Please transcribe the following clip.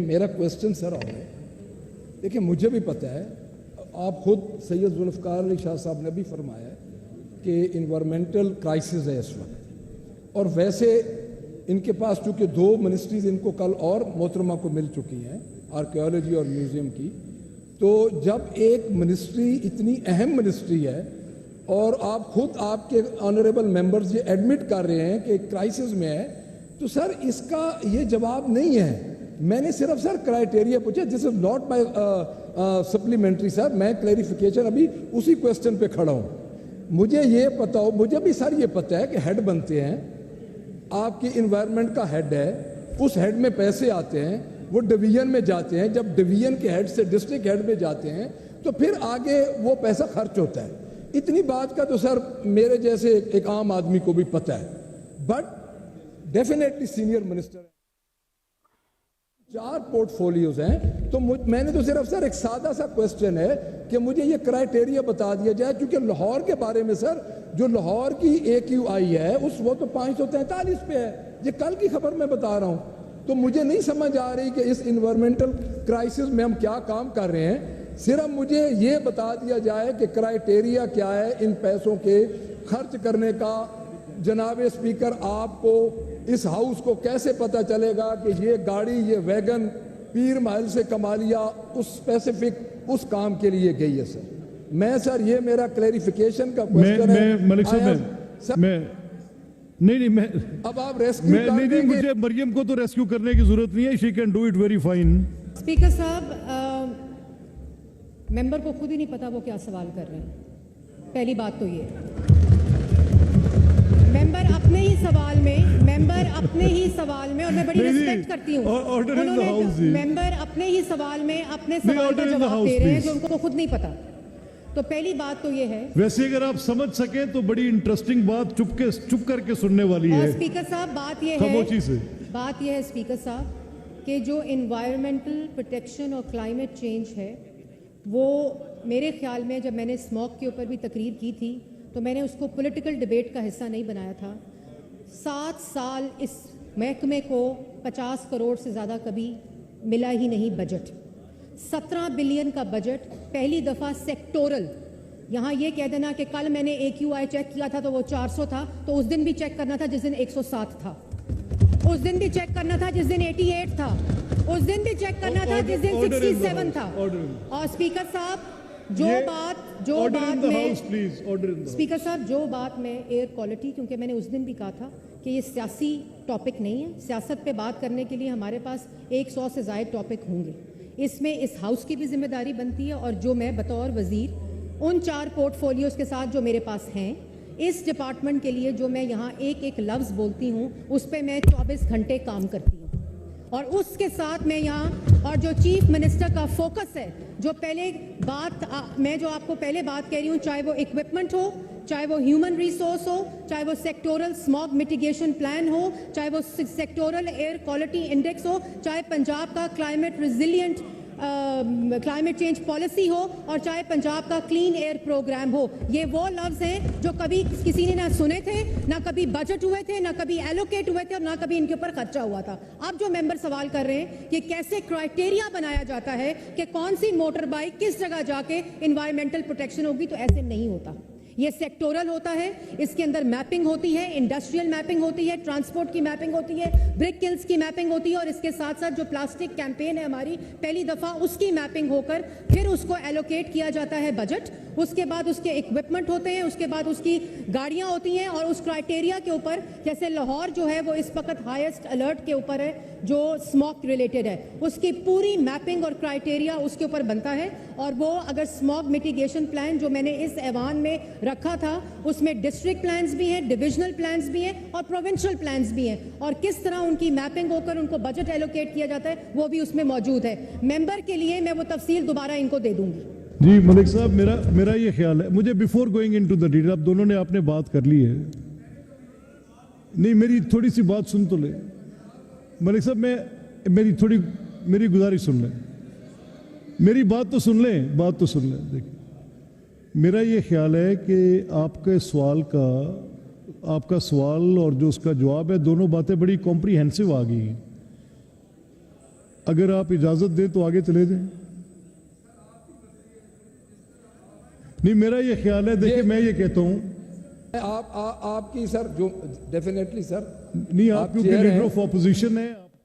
मेरा question sir और है, देखिए मुझे भी पता है, आप खुद सैयद जुल्फ़िकार अली शाह साहब ने भी फरमाया है कि इन्वायरमेंटल क्राइसिस है इस वक्त, और वैसे इनके पास चूँकि 2 मिनिस्ट्रीज इनको कल और मोहतरमा को मिल चुकी हैं, आर्कियोलॉजी और म्यूज़ियम की, तो जब एक मिनिस्ट्री इतनी अहम मिनिस्ट्री है और आप खुद आपके ऑनरेबल मेंबर्स ये एडमिट कर रहे हैं कि क्राइसिस में है, तो सर इसका ये जवाब नहीं है। मैंने सिर्फ सर क्राइटेरिया पूछा, this is not my supplementary sir, मैं क्लैरिफिकेशन अभी उसी क्वेश्चन पे खड़ा हूँ। मुझे ये पता हो, मुझे भी सर ये पता है कि हेड बनते हैं, आपकी इन्वायरमेंट का हेड है, उस हेड में पैसे आते हैं, वो डिवीजन में जाते हैं, जब डिवीजन के हेड से डिस्ट्रिक्ट हेड में जाते हैं तो फिर आगे वो पैसा खर्च होता है। इतनी बात का तो सर मेरे जैसे एक आम आदमी को भी पता है, but definitely senior minister 4 portfolios हैं, तो मैंने तो सिर्फ सर एक सादा सा क्वेश्चन है कि मुझे ये क्राइटेरिया बता दिया जाए, क्योंकि लाहौर के बारे में सर जो लाहौर की AQI है वो तो 543 पे है, ये कल की खबर मैं बता रहा हूँ। तो मुझे नहीं समझ आ रही कि इस इन्वायरमेंटल क्राइसिस में हम क्या काम कर रहे हैं। सिर्फ मुझे ये बता दिया जाए कि क्राइटेरिया क्या है इन पैसों के खर्च करने का। जनाब स्पीकर, आपको इस हाउस को कैसे पता चलेगा कि ये गाड़ी, ये वैगन पीर महल से कमालिया उस स्पेसिफिक उस काम के लिए गई है सर? मैं सर ये मेरा क्लैरिफिकेशन का क्वेश्चन है। मलिक साहब, मैं अब आप रेस्क्यू कर देंगे। मुझे मरियम को तो रेस्क्यू करने की जरूरत नहीं है, she can do it very fine. Speaker साहब, मेंबर को खुद ही नहीं पता वो क्या सवाल कर रहे हैं। पहली बात तो ये, मेंबर अपने ही सवाल में, और मैं बड़ी रिस्पेक्ट करती हूँ, मेंबर अपने ही सवाल में अपने सवाल का जवाब दे रहे हैं जो उनको खुद नहीं पता। तो पहली बात तो ये है, वैसे अगर आप समझ सके तो बड़ी इंटरेस्टिंग बात चुप करके सुनने वाली है। स्पीकर साहब, बात यह है स्पीकर साहब कि जो एनवायरमेंटल प्रोटेक्शन और क्लाइमेट चेंज है, वो मेरे ख्याल में जब मैंने स्मॉग के ऊपर भी तकरीर की थी तो मैंने उसको पॉलिटिकल डिबेट का हिस्सा नहीं बनाया था। 7 साल इस महकमे को 50 करोड़ से ज़्यादा कभी मिला ही नहीं बजट। 17 बिलियन का बजट, पहली दफ़ा सेक्टोरल। यहाँ ये कह देना कि कल मैंने AQI चेक किया था तो वो 400 था, तो उस दिन भी चेक करना था जिस दिन 107 था, उस दिन भी चेक करना था जिस दिन 88 था, उस दिन भी चेक करना था जिस दिन 67 था। और स्पीकर साहब, जो बात में एयर क्वालिटी, क्योंकि मैंने उस दिन भी कहा था कि ये सियासी टॉपिक नहीं है, सियासत पे बात करने के लिए हमारे पास 100 से ज़ायद टॉपिक होंगे। इसमें इस हाउस की भी जिम्मेदारी बनती है, और जो मैं बतौर वज़ीर उन 4 पोर्टफोलियोज़ के साथ जो मेरे पास हैं, इस डिपार्टमेंट के लिए जो मैं यहाँ एक लफ्ज़ बोलती हूँ उस पर मैं 24 घंटे काम करती हूँ। और उसके साथ मैं यहाँ, और जो चीफ मिनिस्टर का फोकस है, जो पहले बात मैं जो आपको पहले बात कह रही हूँ, चाहे वो इक्विपमेंट हो, चाहे वो ह्यूमन रिसोर्स हो, चाहे वो सेक्टोरल स्मॉग मिटिगेशन प्लान हो, चाहे वो सेक्टोरल एयर क्वालिटी इंडेक्स हो, चाहे पंजाब का climate resilient climate change policy हो, और चाहे पंजाब का क्लीन एयर प्रोग्राम हो। ये वो लफ्ज़ हैं जो कभी किसी ने ना सुने थे, ना कभी बजट हुए थे, ना कभी एलोकेट हुए थे, और ना कभी इनके ऊपर खर्चा हुआ था। अब जो मेंबर सवाल कर रहे हैं कि कैसे क्राइटेरिया बनाया जाता है कि कौन सी मोटर बाइक किस जगह जाके इन्वायरमेंटल प्रोटेक्शन होगी, तो ऐसे नहीं होता। ये सेक्टोरल होता है, इसके अंदर मैपिंग होती है, इंडस्ट्रियल मैपिंग होती है, ट्रांसपोर्ट की मैपिंग होती है, ब्रिक किल्स की मैपिंग होती है, और इसके साथ साथ जो प्लास्टिक कैंपेन है हमारी, पहली दफ़ा उसकी मैपिंग होकर फिर उसको एलोकेट किया जाता है बजट। उसके बाद उसके इक्विपमेंट होते हैं, उसके बाद उसकी गाड़ियाँ होती हैं, और उस क्राइटेरिया के ऊपर, जैसे लाहौर जो है वो इस वक्त हाईएस्ट अलर्ट के ऊपर है जो स्मॉग रिलेटेड है, उसकी पूरी मैपिंग और क्राइटेरिया उसके ऊपर बनता है। और वो अगर स्मॉग मिटिगेशन प्लान जो मैंने इस ऐवान में रखा था, उसमें डिस्ट्रिक्ट प्लान्स भी हैं, डिविजनल प्लान्स भी हैं, और प्रोविंशियल प्लान्स भी हैं, और किस तरह उनकी मैपिंग होकर उनको बजट एलोकेट किया जाता है वो भी उसमें मौजूद है। मेंबर के लिए मैं वो तफसील दोबारा इनको दे दूंगी। जी मलिक साहब, मेरा ये ख्याल है, मुझे before going into the detail, आप दोनों ने आपने बात कर ली है, नहीं मेरी थोड़ी सी बात सुन तो ले। मलिक साहब, मेरी गुजारिश सुन लें, मेरी बात तो सुन लें। देखिए, मेरा ये ख्याल है कि आपका सवाल और जो उसका जवाब है, दोनों बातें बड़ी कॉम्प्रीहेंसिव आ गई। अगर आप इजाजत दें तो आगे चले जाएं। नहीं, मेरा ये ख्याल है, देखिए मैं ये कहता हूं, आपकी सर जो डेफिनेटली सर नहीं आप क्योंकि chair हैं। लीडर ऑफ ऑपोजिशन है,